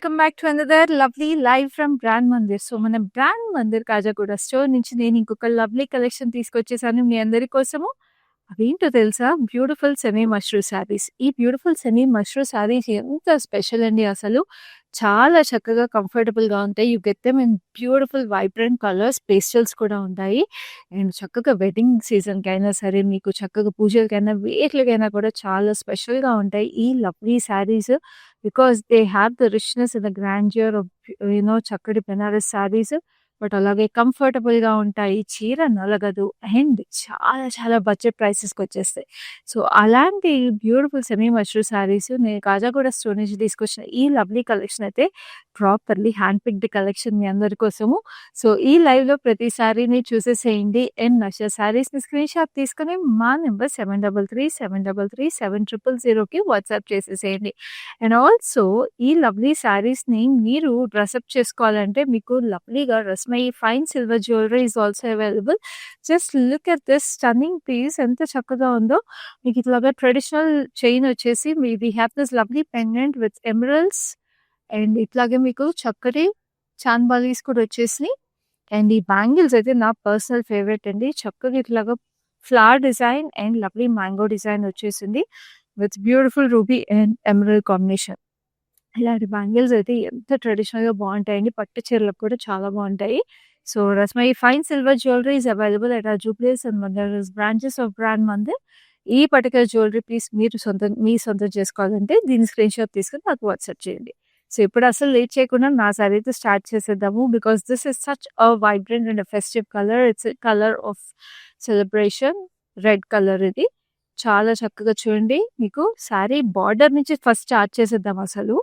Welcome back to another lovely live from brand Mandir. So మన brand Mandir Kajaguda store నుంచి నేను ఇంకొక లవ్లీ కలెక్షన్ తీసుకొచ్చేసాను మీ అందరి కోసము. అవేంటో తెలుసా? Beautiful semi mashru saris. ఈ బ్యూటిఫుల్ సెమీ మష్రూ శారీస్ ఎంత స్పెషల్ అండి అసలు. చాలా చక్కగా కంఫర్టబుల్‌గా ఉంటాయి. You get them in beautiful vibrant colours, pastels కూడా ఉంటాయి. అండ్ చక్కగా వెడ్డింగ్ సీజన్‌కైనా సరే, మీకు చక్కగా పూజలకైనా, వేట్లకైనా కూడా చాలా స్పెషల్‌గా ఉంటాయి ఈ lovely saris. Because they have the richness and the grandeur of చక్కటి బెనారస్ శారీస్. బట్ అలాగే కంఫర్టబుల్‌గా ఉంటాయి. చీర నలగదు. అండ్ చాలా చాలా బడ్జెట్ ప్రైసెస్‌కొచ్చేస్తాయి. సో, అలాంటి బ్యూటిఫుల్ సెమీ మష్రూ శారీస్ నేను కాజాగూడ స్టోర్ నుంచి తీసుకొచ్చిన ఈ లవ్లీ కలెక్షన్ అయితే ప్రాపర్‌లీ హ్యాండ్ పిక్డ్ కలెక్షన్ మీ అందరి కోసము. సో, ఈ లైవ్‌లో ప్రతి శారీని చూసేసేయండి. అండ్ నచ్చే శారీస్‌ని స్క్రీన్‌షాట్ తీసుకొని మా నంబర్ 7337337000కి వాట్సాప్ చేసేసేయండి. అండ్ ఆల్సో ఈ లవ్లీ శారీస్‌ని మీరు డ్రెసప్ చేసుకోవాలంటే మీకు లవ్లీగా Rasmayi fine silver jewellery is also available. Just look at this stunning piece ఎంత చక్కగా ఉందో. మీకు ఇట్లాగా ట్రెడిషనల్ చైన్ వచ్చేసి we have this lovely pendant with emeralds and ఇట్లాగే మీకు చక్కటి చాన్ బాలీస్ కూడా వచ్చేసినాయి. అండ్ ఈ బ్యాంగిల్స్ అయితే నా పర్సనల్ ఫేవరెట్ అండి. చక్కగా ఇట్లాగా flower design and lovely mango design వచ్చేసింది with beautiful ruby and emerald combination. ఇలాంటి బ్యాంగిల్స్ అయితే ఎంత ట్రెడిషనల్‌గా బావుంటాయండి. పట్టు చీరలకు కూడా చాలా బావుంటాయి. So, Rasmayi fine silver jewellery is available at our Jubilee Hills and Mandir branches of brand Mandir. ఈ పర్టిక్యులర్ జ్యువెలరీ పీస్ మీరు సొంతం చేసుకోవాలంటే దీని స్క్రీన్‌షాట్ తీసుకొని నాకు వాట్సాప్ చేయండి. సో, ఇప్పుడు అసలు లేట్ చేయకుండా నా శారీతో స్టార్ట్ చేసేద్దాము. Because this is such a vibrant and festive colour. It's a colour of celebration. Red colour ఇది. చాలా చక్కగా చూడండి. మీకు శారీ బార్డర్ నుంచి ఫస్ట్ స్టార్ట్ చేసేద్దాం అసలు.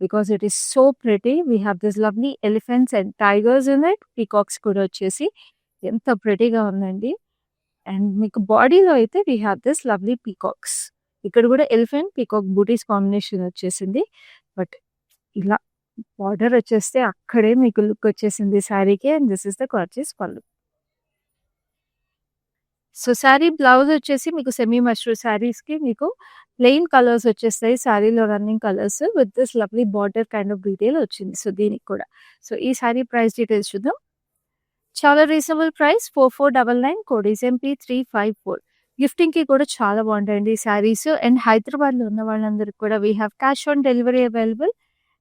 Because it is so pretty. We have this lovely elephants and tigers in it. Peacocks కూడా వచ్చేసి ఎంత ప్రిటీగా ఉందండి. అండ్ మీకు బాడీలో అయితే we have this lovely peacocks. ఇక్కడ కూడా ఎలిఫెంట్, పీకాక్ బూటీస్ కాంబినేషన్ వచ్చేసింది. బట్ ఇలా బార్డర్ వచ్చేస్తే అక్కడే మీకు లుక్ వచ్చేసింది శారీకి. And this is the gorgeous పల్లు. సో, శారీ బ్లౌజ్ వచ్చేసి మీకు సెమీ మష్రూ శారీస్‌కి మీకు ప్లెయిన్ కలర్స్ వచ్చేస్తాయి. శారీలో running colours with this lovely border kind of detail వచ్చింది. సో, దీనికి కూడా. సో, ఈ శారీ ప్రైస్ డీటెయిల్స్ చూద్దాం. చాలా reasonable price 4499 code is MP354. గిఫ్టింగ్‌కి కూడా చాలా బావుంటాయండి ఈ శారీస్. అండ్ హైదరాబాద్‌లో ఉన్న వాళ్ళందరికి కూడా we have cash on delivery available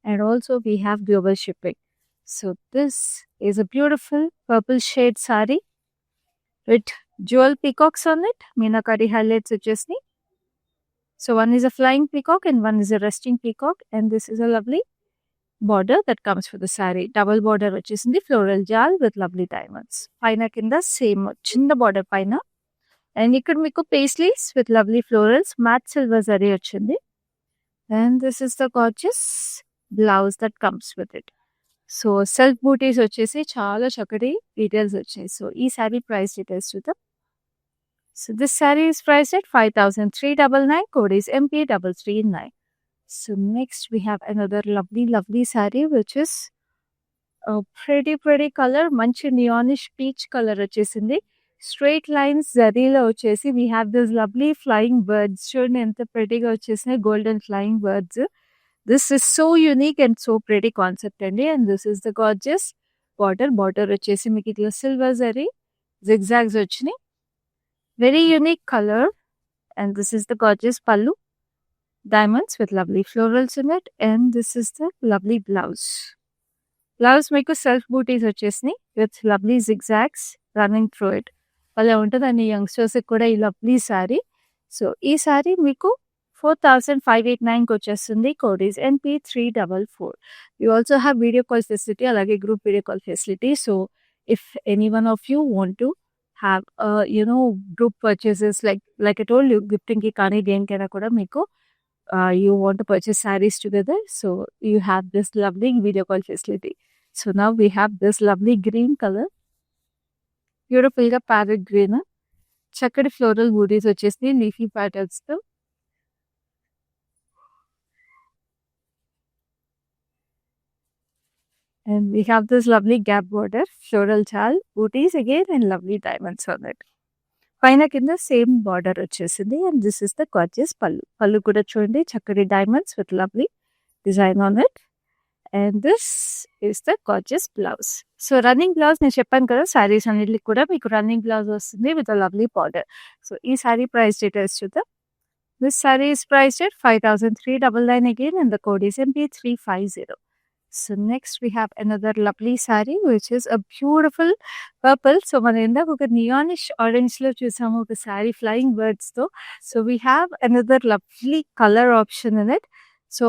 and also we have global shipping. So, this is a beautiful purple shade sari with jewel peacocks on it. Meenakari highlights వచ్చేసినాయి. So, one is a flying peacock and one is a resting peacock. And this is a lovely border that comes for the saree. Double border వచ్చేసింది. Floral jal with lovely diamonds. పైన కింద same చిన్న border పైన. And ఇక్కడ మీకు paisleys with lovely florals matte silver zari వచ్చింది. And this is the gorgeous blouse that comes with it. So, self butis వచ్చేసి చాలా చక్కటి డీటెయిల్స్ వచ్చాయి. సో, ఈ శారీ ప్రైస్ డీటెయిల్స్ చూద్దాం. So, this saree is priced at 5399. Code is MP339. So, next we have another lovely saree which is a pretty color. Manchi neonish peach color వచ్చేసింది. Straight lines జరీలో వచ్చేసి we have this lovely flying birds. చూడండి ఎంత prettyగా వచ్చేసినాయి golden flying birds. This is so unique and so pretty concept అండి. And this is the gorgeous border. Border వచ్చేసి మీకు ఇట్లా silver zari zigzags వచ్చినాయి. Very unique color. And this is the gorgeous pallu. Diamonds with lovely florals in it. And this is the lovely blouse. Blouse మీకు self బూటీస్ వచ్చేసినాయి with lovely zigzags running through it. భలే ఉంటుందండి యంగ్స్టర్స్కి కూడా ఈ lovely sari. So, ఈ శారీ మీకు 4589కి వచ్చేస్తుంది. Code is MP344. You also have video call facility, అలాగే group video call facility. So, if any one of you want to have group purchases like I told you, gifting ki kaani denikana kuda meeku you want to purchase sarees together. So, you have this lovely video call facility. So, now we have this lovely green color, beautiful ga parrot green, చక్కటి floral బూటీస్ వచ్చేసి leafy patterns తో. And we have this lovely gap border, floral chal, booties again and lovely diamonds on it. పైన కింద same border వచ్చేసింది. And this is the gorgeous పల్లు. పల్లు కూడా చూడండి చక్కటి diamonds with lovely design on it. And this is the gorgeous blouse. So running blouse నేను చెప్పాను కదా, శారీస్ అన్నిటికి కూడా మీకు రన్నింగ్ బ్లౌజ్ వస్తుంది విత్ లవ్లీ బార్డర్. సో ఈ శారీ ప్రైస్ డీటెయిల్స్ చూద్దాం. This sari is priced at 5,399 again and the code is MP350. So next we have another lovely saree which is a beautiful purple. So మనం ఇందాక ఒక నియానిష్ orange లో చూసాము ఒక sari flying birds తో. So we have another lovely colour option in it. So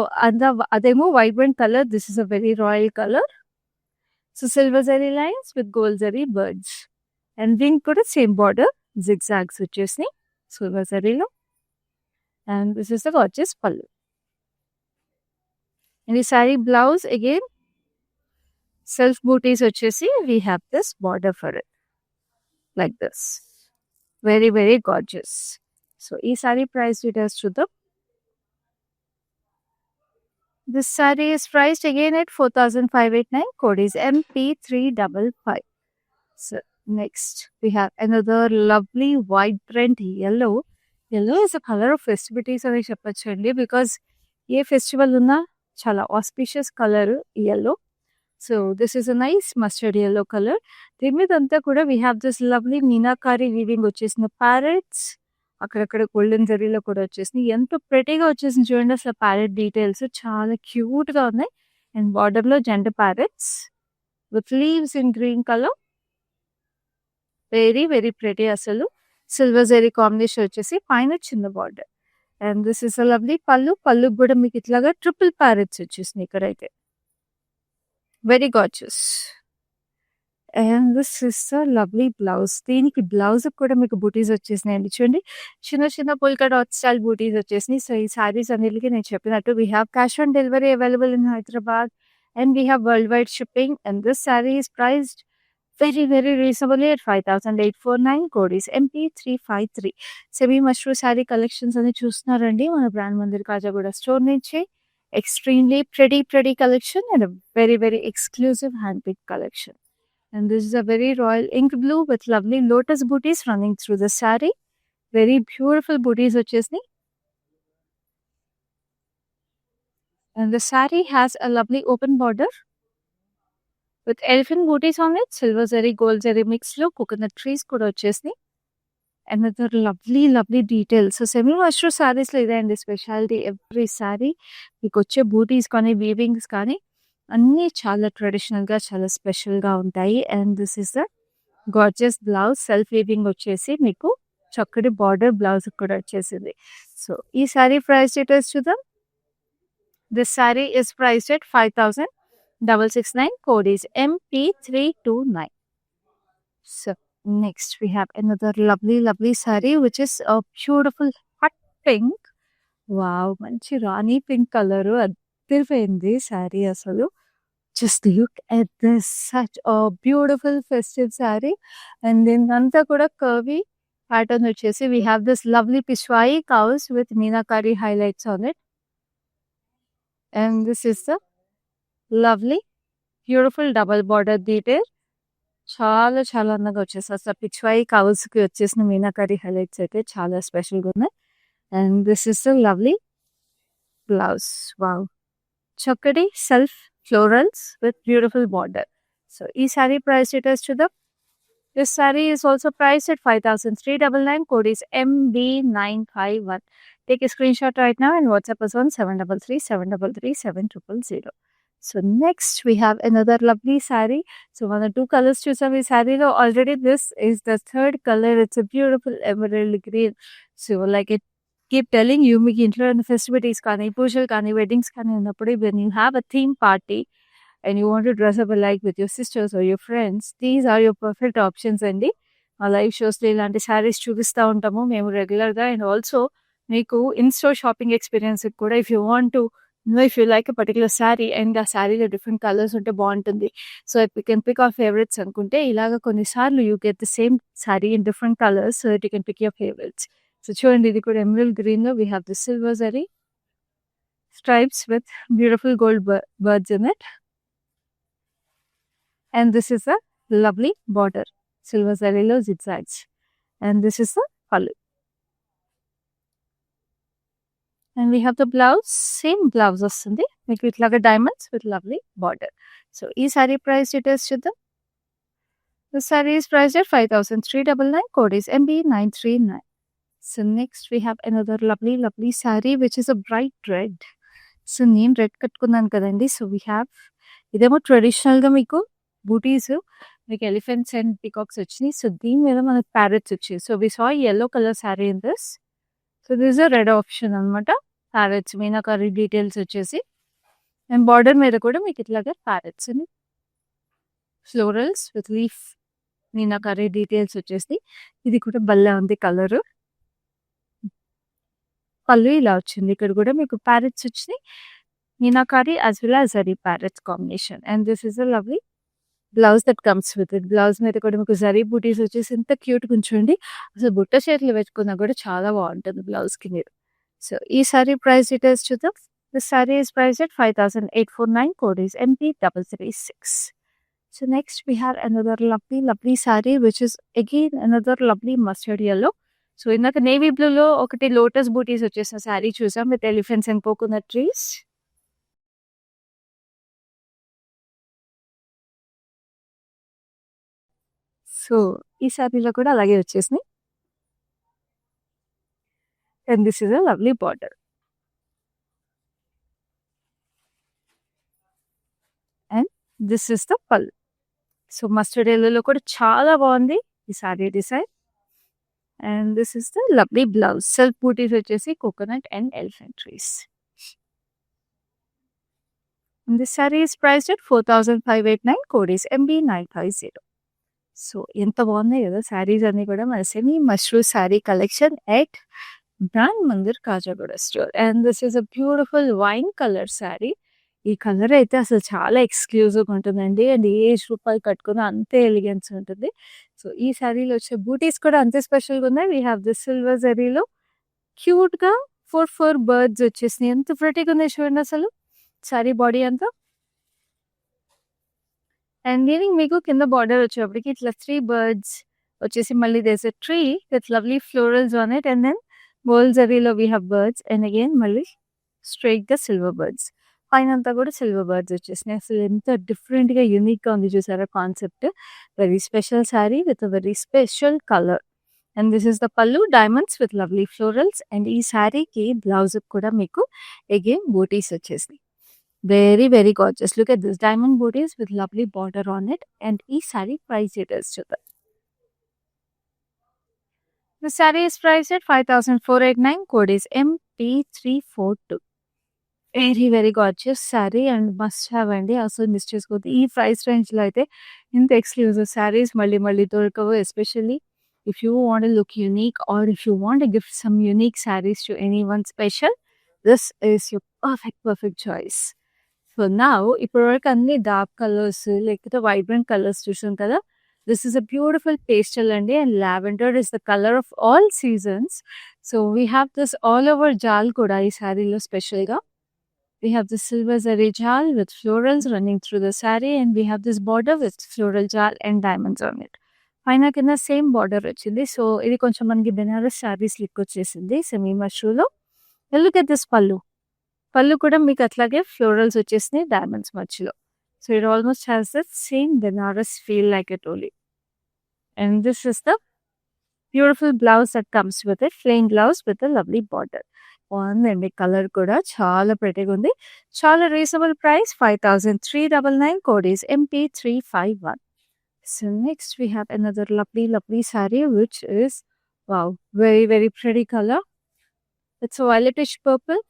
అదేమో vibrant colour, this is a very royal colour. So silver zari lines with gold zari birds and దీనికి కూడా సేమ్ బార్డర్ జిగ్జాగ్స్ వచ్చేసి silver జరీలో. And this is the gorgeous pallu. In the saree blouse again, self booties vachesi, we have this border for it, like this. Very, very gorgeous. So, this saree price details chuddam. This saree is priced again at 4,589. Code is MP355. So, next we have another lovely vibrant yellow. Yellow is a color of festivities అని చెప్పొచ్చండి, because A festival ఉన్నా చాలా auspicious colour yellow. So this is a nice mustard yellow colour. దీని మీద అంతా కూడా we have this lovely meenakari weaving వచ్చేసిన parrots, అక్కడక్కడ గోల్డెన్ జరీలో కూడా వచ్చేసింది. ఎంత ప్రెటీగా వచ్చేసింది చూడండి అసలు. ప్యారెట్ డీటెయిల్స్ చాలా క్యూట్ గా ఉన్నాయి. అండ్ బార్డర్ లో gent parrots with leaves in green colour. Very very pretty అసలు. సిల్వర్ జరీ కాంబినేషన్ వచ్చేసి పైన చిన్న border. And this is a lovely పళ్ళు. పళ్ళు కూడా మీకు ఇట్లాగా ట్రిపుల్ ప్యారెట్స్ వచ్చేసింది ఇక్కడైతే. Very gorgeous. And this is a lovely blouse. దీనికి బ్లౌజ్ కూడా మీకు బూటీస్ వచ్చేసినాయండి చూడండి. చిన్న చిన్న పుల్కా డాట్ స్టైల్ బూటీస్ వచ్చేసినాయి. సో ఈ సారీస్ అన్నిటికీ నేను చెప్పినట్టు we have cash on delivery available in Hyderabad and we have world wide shipping. And this sari is priced very, very reasonably at 5,849. Code is MP353. Semi mashru sari collections అని చూస్తున్నారండి మన బ్రాండ్ మందిర్ కాజాగూడ స్టోర్ నుంచి. Extremely pretty collection and very very exclusive hand pick collection. And this is a very royal ink blue with lovely lotus butis running through the sari. Very beautiful బూటీస్ వచ్చేసి. And the sari has a lovely open border with elephant booties on it, silver zari, gold zari mix lo coconut trees kuda vachesni. Another lovely details. So semi mashru sarees lo idandi specialty. Every saree meeku వచ్చే booties కానీ weavings కానీ అన్నీ చాలా traditional గా చాలా special గా ఉంటాయి. And this is the gorgeous blouse. Self weaving వచ్చేసి మీకు చక్కటి బార్డర్ బ్లౌజ్ కూడా వచ్చేసింది. సో ఈ సారీ ప్రైస్ డీటెయిల్స్ చూద్దాం. This sorry is priced at 5,669. Code is MP329. So next we have another lovely saree which is a beautiful hot pink. Wow, manchi rani pink color అదిరిపోయింది saree అసలు. Just look at this, such a beautiful festive saree. And then అంతా కూడా curvy pattern వచ్చేసి we have this lovely pishwai cows with meenakari highlights on it. And this is the lovely beautiful double border detail. చాలా చాలా అందంగా వచ్చేసి అసలు పిచ్వాయి కౌల్స్కి వచ్చేసిన meenakari highlights అయితే చాలా స్పెషల్గా ఉన్నాయి. And this is the lovely blouse. Wow, చక్కటి self florals with beautiful border. So ఈ సారీ ప్రైస్ డీటెయిల్స్ చూద్దాం. This sari is also price at 5,399. Code is MB951. Take a screenshot right now and WhatsApp us on 733-733-7000. So next we have another lovely saree. So one or two colors choosam ee saree lo. Already this is the third color. It's a beautiful emerald green. So like it keep telling you, meeku intlo festivities kaani, పూజలు కానీ weddings కానీ ఉన్నప్పుడు when you have a theme party and you want to dress up alike with your sisters or your friends, these are your perfect options అండి. మా live షోస్లో ఇలాంటి శారీస్ చూపిస్తూ ఉంటాము మేము రెగ్యులర్గా. అండ్ ఆల్సో మీకు ఇన్స్టోర్ షాపింగ్ ఎక్స్పీరియన్స్ కూడా if you want to if you like a particular saree and ఆ శారీలో డిఫరెంట్ కలర్స్ ఉంటే బాగుంటుంది. So you can pick our favourites అనుకుంటే ఇలాగ కొన్నిసార్లు you get the same sari in different colours so that you can pick your favourites. So చూడండి ఇది కూడా ఎమరల్డ్ గ్రీన్లో we have the silver zari stripes with beautiful gold birds in it. And this is a lovely border, silver zarilo zigzags. And this is the pallu. And we have the blouse same blouse వస్తుంది మీకు ఇట్లాగా diamonds with lovely border. So ఈ sari price details చూద్దాం. The saree is priced at 5,399. Code is MB939. So next we have another lovely saree which is a bright red. So నేను red కట్టుకున్నాను కదండి. So we have ఇదేమో ట్రెడిషనల్గా మీకు బూటీస్ మీకు elephants and peacocks వచ్చినాయి. సో దీని మీద మనకు ప్యారెట్స్ వచ్చాయి. So we saw yellow colour sari in this. So this a red option అనమాట. ప్యారెట్స్ మీనాకరీ డీటెయిల్స్ వచ్చేసి అండ్ బార్డర్ మీద కూడా మీకు ఇట్లాగా ప్యారెట్స్ అని florals with leaf meenakari details వచ్చేసి ఇది కూడా భలే ఉంది కలర్. పళ్ళు ఇలా వచ్చింది. ఇక్కడ కూడా మీకు ప్యారెట్స్ వచ్చినాయి. Meenakari as well as zari parrots combination and this is a lovely blouse that comes with it. Blouse మీద కూడా మీకు జరీ బూటీస్ వచ్చేసి ఎంత క్యూట్గా ఉంచండి. అసలు బుట్ట చేతులు పెట్టుకున్నా కూడా చాలా బాగుంటుంది బ్లౌజ్కి మీరు. సో ఈ సారీ ప్రైస్ డీటెయిల్స్ చూద్దాం. The sorry is price at 5,849. Code is MP336. So next we have another lovely saree which is again another lovely mustard yellow. So ఇందాక నేవీ బ్లూలో ఒకటి లోటస్ బూటీస్ వచ్చేసిన శారీ చూసాం with elephants and coconut trees. So ఈ శారీలో కూడా అలాగే వచ్చేసినాయి and this is a lovely border and this is the pallu. So mustard ఎల్లోలో కూడా చాలా బాగుంది ఈ sari design and this is the lovely blouse. Self butis వచ్చేసి coconut and elephant trees. This sari is priced at 4,589. Code is MB950. So ఎంత బాగున్నాయి కదా శారీస్ అన్ని కూడా మన semi mashru sari collection at brand Mandir Kajaguda store and this is a beautiful wine colour sari. ఈ colour అయితే అసలు చాలా ఎక్స్క్లూజివ్గా ఉంటుందండి అండ్ ఏ రూపాయలు కట్టుకున్న అంతే ఎలిగెన్స్ ఉంటుంది. సో ఈ శారీలో వచ్చే బూటీస్ కూడా అంతే స్పెషల్గా ఉన్నాయి. వీ హ్యావ్ దిస్ సిల్వర్ జరీలో క్యూట్గా 4 బర్డ్స్ వచ్చేసినాయి. ఎంత ప్రెటీగా ఉన్నాయి చూడండి అసలు శారీ బాడీ అంతా. అండ్ దీనికి మీకు కింద బార్డర్ వచ్చేప్పటికి ఇట్లా 3 బర్డ్స్ వచ్చేసి మళ్ళీ there's a tree with lovely florals on it and then gold జరీలో we have birds and again మళ్ళీ స్ట్రైట్గా సిల్వర్ బర్డ్స్. పైన అంతా కూడా సిల్వర్ బర్డ్స్ వచ్చేసినాయి. అసలు ఎంత డిఫరెంట్గా యూనిక్గా ఉంది చూసారా concept. Very special sari with a very special colour and this is the pallu diamonds with lovely florals and ఈ శారీకి బ్లౌజ్ కూడా మీకు అగైన్ బూటీస్ వచ్చేసినాయి. Very gorgeous. Look at this diamond butis with lovely border on it and ఈ sari price details చూద్దాం. The sari is price at 5,489. Code is MP342. Very gorgeous sari and must have అండి. అసలు miss చేసుకోవద్దు. ఈ ప్రైస్ రేంజ్లో అయితే ఇంత ఎక్స్క్లూజివ్ శారీస్ మళ్ళీ దొరకవు. Especially if you want look unique or if you want gift some unique saris to any one special this is your perfect choice. So నా ఇప్పటివరకు అన్ని డార్క్ కలర్స్ లేకపోతే వైబ్రెంట్ కలర్స్ చూసాం కదా. This is a beautiful pastel అండి and lavender is the colour of all seasons. So we have this all over jaal కూడా ఈ శారీలో స్పెషల్గా. We have the silver zari jal with florals running through the saree and we have this border with floral jal and diamonds on it. పైన కింద same border వచ్చింది. So ఇది కొంచెం మనకి బెనారస్ శారీస్ లిక్ వచ్చేసింది సెమీ మష్రూలో. Look at this pallu. Pallu కూడా మీకు అట్లాగే ఫ్లోరల్స్ వచ్చేసినాయి డైమండ్స్ మధ్యలో. So it almost has the same Banaras feel like it only and this is the beautiful blouse that comes with it. Plain blouse with a lovely border. బాగుందండి colour కూడా చాలా ప్రెటీగా ఉంది. చాలా reasonable price 5,399. Code is MP351. So next we have another lovely sari which is wow very pretty colour. It's violetish purple.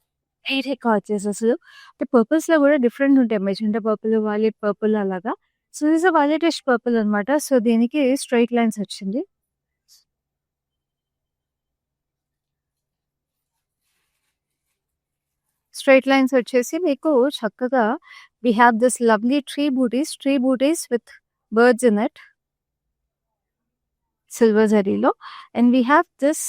Very gorgeous అసలు. అంటే పర్పుల్స్లో కూడా డిఫరెంట్ ఉంటాయి. మెజెంటా పర్పుల్ వైలెట్ పర్పుల్ అలాగా. సో దిస్ వైలెటిష్ పర్పుల్ అనమాట. So దీనికి straight lines వచ్చింది. Straight lines వచ్చేసి మీకు చక్కగా we have this lovely tree butis with birds in it silver జరీలో and we have this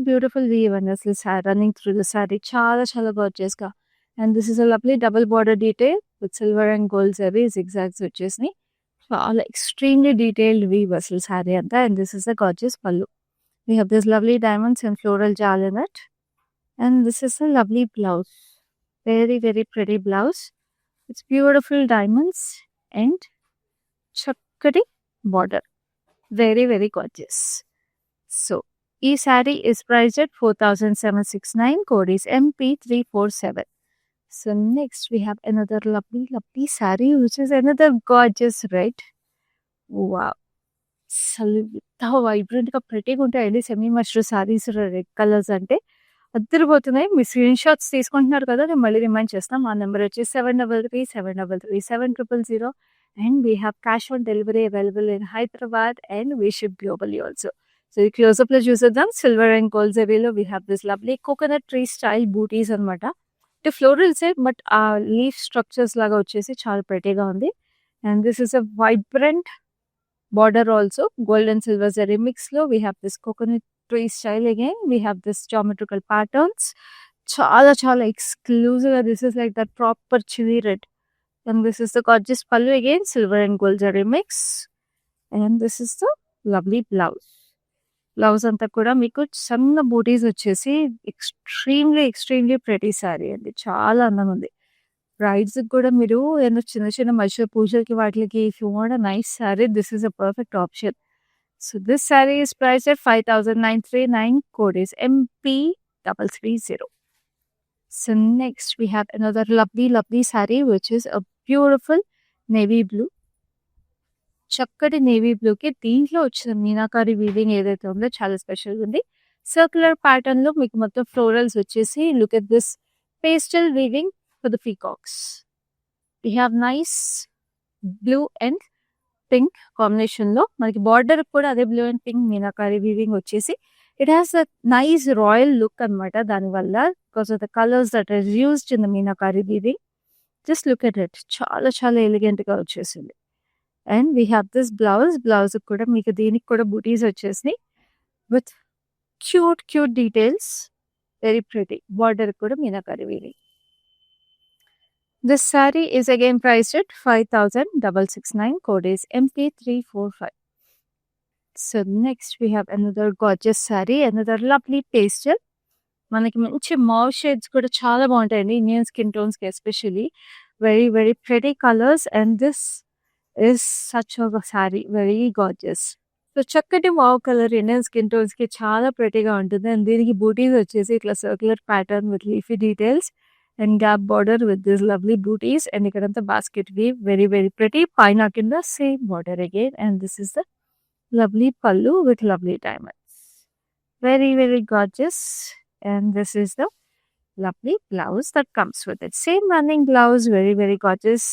beautiful weave and అసలు రన్నింగ్ త్రూ ద శారీ చాలా గార్జియస్గా and this is a lovely double border detail with silver and gold zari zigzags వచ్చేసినాయి. చాలా extremely detailed weave అసలు శారీ అంతా and this is the gorgeous pallu. We have this lovely diamonds and floral jaal in it And this is a lovely blouse. Very, very pretty blouse. It's beautiful diamonds and chakkati border. Very, very gorgeous. So, e saree is priced at 4,769. Code is MP347. So, next we have another lovely, lovely saree, which is another gorgeous red. Wow. అసలు ఎంత వైబ్రెంట్‌గా ప్రెటీగా ఉంటాయండి semi mashru saris red colours అంటే. అద్దరిపోతున్నాయి. మీరు screen shots తీసుకుంటున్నారు కదా! నేను మళ్ళీ remind చేస్తాను. మా నంబర్ వచ్చేసి 7337337000 and we have cash on delivery available in Hyderabad and we ship globally also. So ఈ క్లోజప్‌లో చూసేద్దాం. సిల్వర్ అండ్ గోల్డ్ జరీలో we have this lovely coconut tree style butis అనమాట. అంటే ఫ్లోరల్సే బట్ ఆ లీఫ్ స్ట్రక్చర్స్ లాగా వచ్చేసి చాలా ప్రెటీగా ఉంది. And this is a vibrant border also, gold and silver zari mix lo we have this coconut tree style again. We have this geometrical patterns. Chala chala exclusive. This is like that proper chili red. And this is the gorgeous pallu again, silver and gold zari mix. And this is the lovely blouse. Blouse anta kuda meeku sanna booties vachesi extremely pretty saree andi. Chala andanga undi. Brides కూడా మీరు ఏదైనా చిన్న చిన్న మధ్య పూజలకి వాటికి if you want a nice sorry this is a perfect option. So this sorry is price at 5,939. Code is MP330. So next we have another lovely sari which is a beautiful navy blue. చక్కటి navy బ్లూకి దీంట్లో వచ్చిన meenakari weaving ఏదైతే ఉందో చాలా స్పెషల్గా ఉంది. Circular pattern లో మీకు మొత్తం ఫ్లోరల్స్ వచ్చేసి look at this pastel weaving for the peacocks. We have nice blue and pink combination లో మనకి బార్డర్ కూడా అదే blue and pink meenakari weaving వచ్చేసి it has a nice royal look అనమాట. దానివల్ల because of the colours that is used in the meenakari weaving. Just look at it, చాలా ఎలిగెంట్గా వచ్చేసింది. And we have this blouse కూడా మీకు దీనికి కూడా బూటీస్ వచ్చేసినాయి with cute details. Very pretty. Border కూడా meenakari weaving. This saree is again priced at 5,669. Code is MP345. So next we have another gorgeous saree, another lovely pastel. మనకి మంచి మౌవ్ shades కూడా చాలా బాగుంటాయండి ఇండియన్ స్కిన్ టోన్స్ కి especially. Very pretty colours and this is such a sorry very gorgeous. So చక్కటి మౌవ్ colour Indian skin tones కి చాలా ప్రెటీగా ఉంటుంది. అండ్ దీనికి బూటీస్ వచ్చేసి ఇట్లా circular pattern with leafy details and gap border with these lovely booties and ikkadanta basket weave very pretty. Paina kinda same border again, and this is the lovely pallu with lovely diamonds. Very gorgeous. And this is the lovely blouse that comes with it. Same running blouse, very gorgeous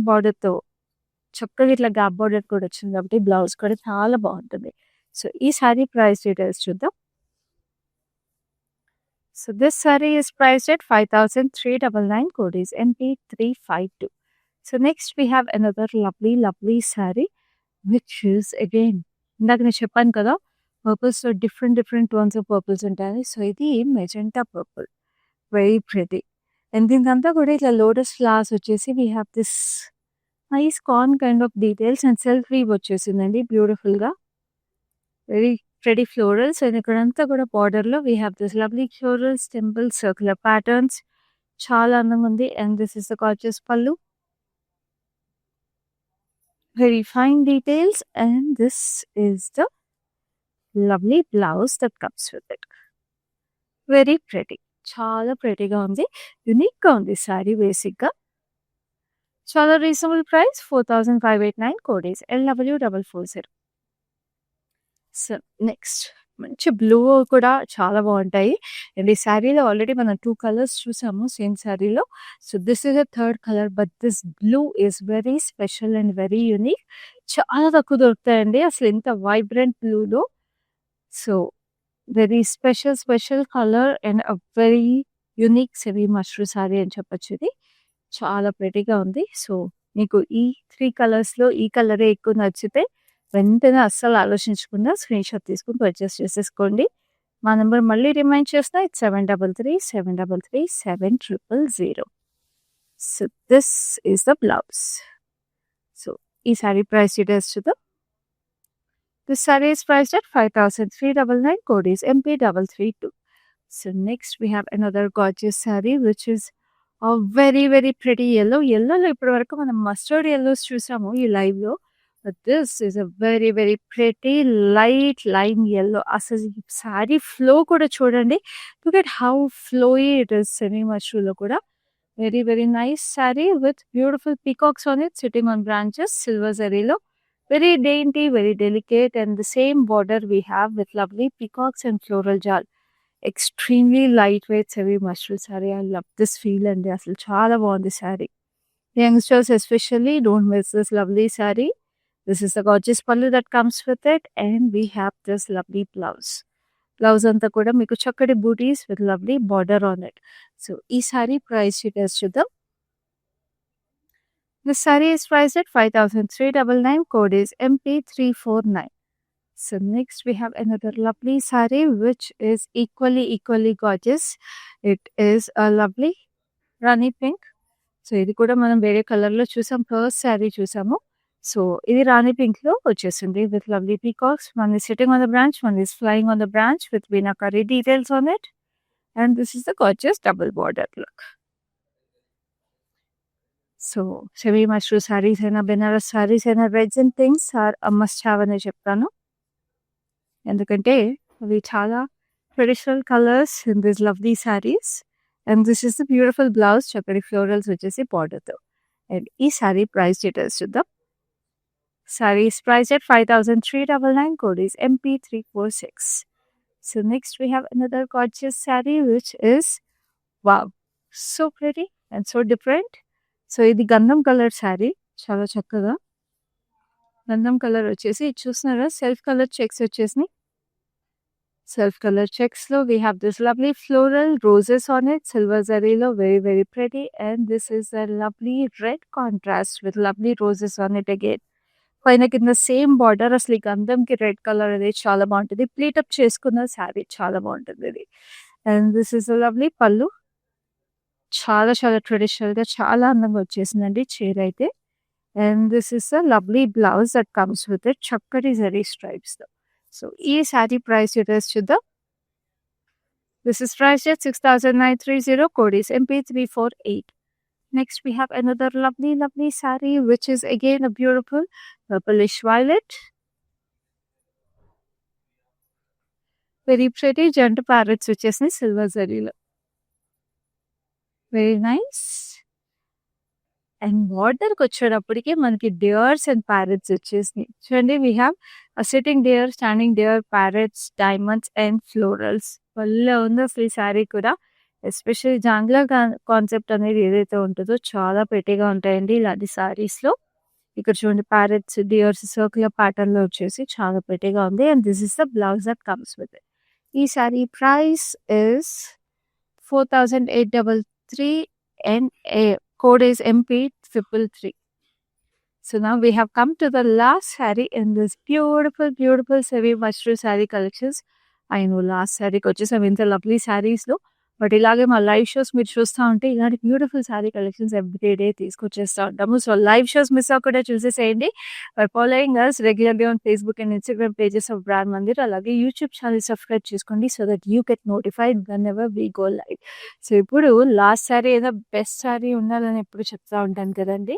border తో చక్కగా ఇట్లా gap border కూడా వచ్చింది కాబట్టి blouse కూడా చాలా బాగుంటుంది. So ఈ సారీ ప్రైస్ డీటెయిల్స్ చూద్దాం. So this saree is priced at 5,399. Code is MP352. So next we have another lovely saree, which is again ఇందాక నేను చెప్పాను కదా పర్పుల్స్ లో డిఫరెంట్ టోన్స్ ఆఫ్ పర్పుల్స్ ఉంటాయి. సో ఇది magenta purple, very pretty. And దీనికంతా కూడా ఇట్లా లోటస్ ఫ్లవర్స్ వచ్చేసి we have this nice corn kind of details and self weave వచ్చేసిందండి బ్యూటిఫుల్ గా. Very pretty florals and ikkadanta kuda border lo we have this lovely florals, temple, circular patterns. Chala andanga undi. And this is the gorgeous pallu. Very fine details. And this is the lovely blouse that comes with it. Very pretty. Chala pretty ga undi. Unique ga undi saree basic ga. Chala reasonable price 4,589. Code is LW440. So next మంచి blue కూడా చాలా బాగుంటాయి. And ఈ శారీలో already మనం 2 colours చూసాము same శారీలో. So this is a third colour but this blue is very special and very unique. చాలా తక్కువ దొరుకుతాయండి అసలు ఇంత వైబ్రెంట్ బ్లూలో. So very special colour and a very unique semi mashru sari అని చెప్పొచ్చు. ఇది చాలా ప్రెటీగా ఉంది. సో మీకు ఈ 3 కలర్స్లో ఈ కలరే ఎక్కువ నచ్చితే వెంటనే అస్సలు ఆలోచించకుండా స్క్రీన్ షాట్ తీసుకుని పర్చేస్ చేసేసుకోండి. మా నెంబర్ మళ్ళీ రిమైండ్ చేస్తా, it's 7337337000. So this is the blouse. So ఈ సారీ ప్రైస్ డీటెయిల్స్ చూద్దాం. This sari is priced at 5,399. Code is MP332. So next we have another gorgeous saree which is a very very pretty yellow. Yellow లో ఇప్పటి వరకు మనం mustard yellows చూసాము ఈ live లో. But this is a very very pretty light lime yellow. అసలు ఈ saree flow కూడా చూడండి. Look at how flowy it is semi mushroom లో కూడా. Very very nice saree with beautiful peacocks on it sitting on branches silver zari lo. Very dainty, very delicate, and the same border we have with lovely peacocks and floral jal. Extremely lightweight heavy mushroom saree. I love this feel and asalu chaala baagundi saree. Youngsters especially don't miss this lovely saree. This is the gorgeous pallu that comes with it, and we have this lovely blouse. Blouse anta kuda meeku chakkati booties with lovely border on it. So ee saree price details chuddam. This saree is priced at 5,399. Code is MP349. So next we have another lovely saree which is equally gorgeous. It is a lovely rani pink. So ఇది కూడా మనం వేరే colour లో చూసాం. First saree చూసాము. So ఇది రాణి pink లో వచ్చేసింది with lovely peacocks. One is sitting on the branch, one is flying on the branch with meenakari details on it. And this is the gorgeous double border look. So semi mushroom sarees and Benaras sarees and reds and things are a must have అని చెప్తాను. ఎందుకంటే అవి చాలా traditional colours in this lovely saris. And this is the beautiful blouse చక్కటి florals వచ్చేసి బార్డర్తో. And ఈ sari price details చూద్దాం. Sorry is priced at 5,399. Code is MP346. So next we have another gorgeous saree which is wow, so pretty and so different. So ఇది గంధం colour sari. చాలా చక్కగా గంధం కలర్ వచ్చేసి చూస్తున్నారా సెల్ఫ్ కలర్ చెక్స్ వచ్చేసినాయి. సెల్ఫ్ కలర్ చెక్స్ లో we have this lovely floral roses on it silver జరీలో very very pretty. And this is a lovely red contrast with lovely roses on it again. పైన కింద same border. అసలు ఈ గంధంకి red colour అనేది చాలా బాగుంటుంది. ప్లీటప్ చేసుకున్న శారీ చాలా బాగుంటుంది ఇది. And this is a lovely పళ్ళు. చాలా చాలా ట్రెడిషనల్గా చాలా అందంగా వచ్చేసిందండి చీర అయితే. And this is a lovely blouse that comes with it చక్కటి జరీ స్ట్రైప్స్తో. సో ఈ శారీ ప్రైస్ డీటెయిల్స్ చూద్దాం. This is price at 6,930. Code is MP348. Next we have another lovely saree which is again a beautiful purplish violet. Very pretty janta parrots వచ్చేసి silver జరీలో. Very nice. And బార్డర్కి వచ్చేటప్పటికి మనకి deers and parrots వచ్చేసినాయి. చూడండి we have sitting deer, standing deer, parrots, diamonds and florals. వల్ల ఉంది అసలు ఈ శారీ కూడా. ఎస్పెషల్లీ జాంగ్లా కాన్సెప్ట్ అనేది ఏదైతే ఉంటుందో చాలా పెట్టిగా ఉంటాయండి ఇలాంటి శారీస్లో. ఇక్కడ చూడండి ప్యారెట్స్, డియర్స్ సర్కులర్ ప్యాటర్న్ లో వచ్చేసి చాలా పెట్టిగా ఉంది. And this is the blouse that comes with it. ఈ sari price is 4,833 and code is MP333. So now we have come to the last saree in this beautiful semi mushroom saree collections. I know last saree వచ్చేసి ఇంత lovely శారీస్లో. But ఇలాగే మా live shows మీరు చూస్తూ ఉంటే ఇలాంటి beautiful sari collections every day తీసుకొచ్చేస్తూ ఉంటాము. సో లైవ్ షోస్ మిస్ అవ్వకుండా చూసేసేయండి. By following us regularly on Facebook and Instagram pages of brand Mandir. అలాగే యూట్యూబ్ ఛానల్ సబ్స్క్రైబ్ చేసుకోండి so that you get notified whenever we go live. So ఇప్పుడు last sari ఏదో best sari ఉండాలని ఎప్పుడు చెప్తా ఉంటాను కదండి.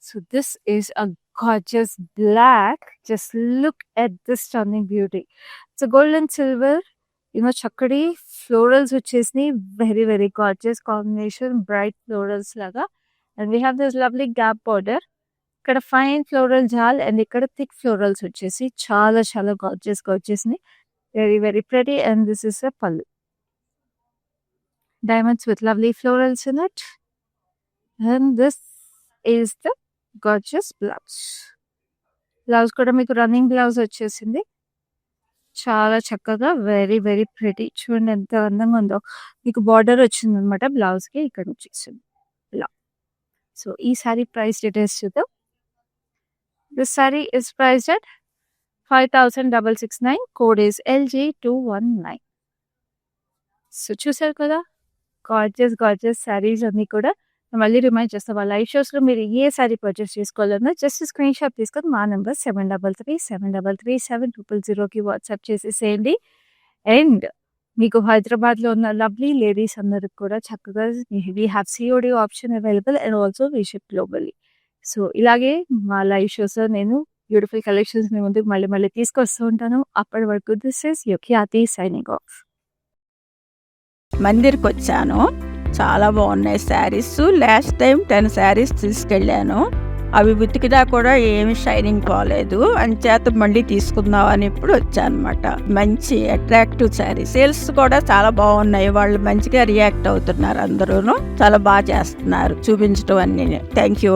So this is a gorgeous black. Just look at this stunning beauty. It's a gold and silver, చక్కటి florals వచ్చేసినాయి. Very very gorgeous combination, bright florals లాగా. And we have this lovely gap border. ఇక్కడ fine floral jaal and ఇక్కడ thick florals వచ్చేసి చాలా చాలా గార్జియస్గా వచ్చేసినాయి. Very very pretty. And this is a pallu. Diamonds with lovely florals in it. And this is the gorgeous blouse. Blouse కూడా మీకు running blouse వచ్చేసింది. చాలా చక్కగా వెరీ వెరీ ప్రెటీ. చూడండి ఎంత అందంగా ఉందో. మీకు బార్డర్ వచ్చింది అనమాట బ్లౌజ్కి ఇక్కడ వచ్చేసింది ఇలా. సో ఈ సారీ ప్రైస్ డీటెయిల్స్ చూద్దాం. This sorry is priced at 5,669. Code is LG219. So చూసారు కదా గార్జియస్ శారీస్ అన్నీ కూడా. మళ్ళీ రిమైండ్ చేస్తాం, ఆ లైవ్ షోస్లో మీరు ఏ శారీ పర్చేస్ చేసుకోవాలన్నా జస్ట్ స్క్రీన్ షాట్ తీసుకొని మా నెంబర్ 733733700కి వాట్సాప్ చేసేసేయండి. అండ్ మీకు హైదరాబాద్‌లో ఉన్న లవ్లీ లేడీస్ అందరికి కూడా చక్కగా we have COD option available and also we ship globally. So, ఇలాగే మా లైవ్ షోస్‌లో నేను బ్యూటిఫుల్ కలెక్షన్స్ మీ ముందుకు మళ్ళీ మళ్ళీ తీసుకొస్తూ ఉంటాను. అప్పటి వరకు this is your Khyati signing off. మందిర్‌కొచ్చాను. చాలా బాగున్నాయి శారీస్. లాస్ట్ టైం 10 శారీస్ తీసుకెళ్ళాను. అవి ఉతికినా కూడా ఏమి షైనింగ్ పోలేదు. అంచేత మళ్ళీ తీసుకుందాం అని ఇప్పుడు వచ్చానమాట. మంచి అట్రాక్టివ్ శారీ. సేల్స్ కూడా చాలా బాగున్నాయి. వాళ్ళు మంచిగా రియాక్ట్ అవుతున్నారు అందరూను. చాలా బాగా చేస్తున్నారు చూపించడం అన్నీ. Thank you.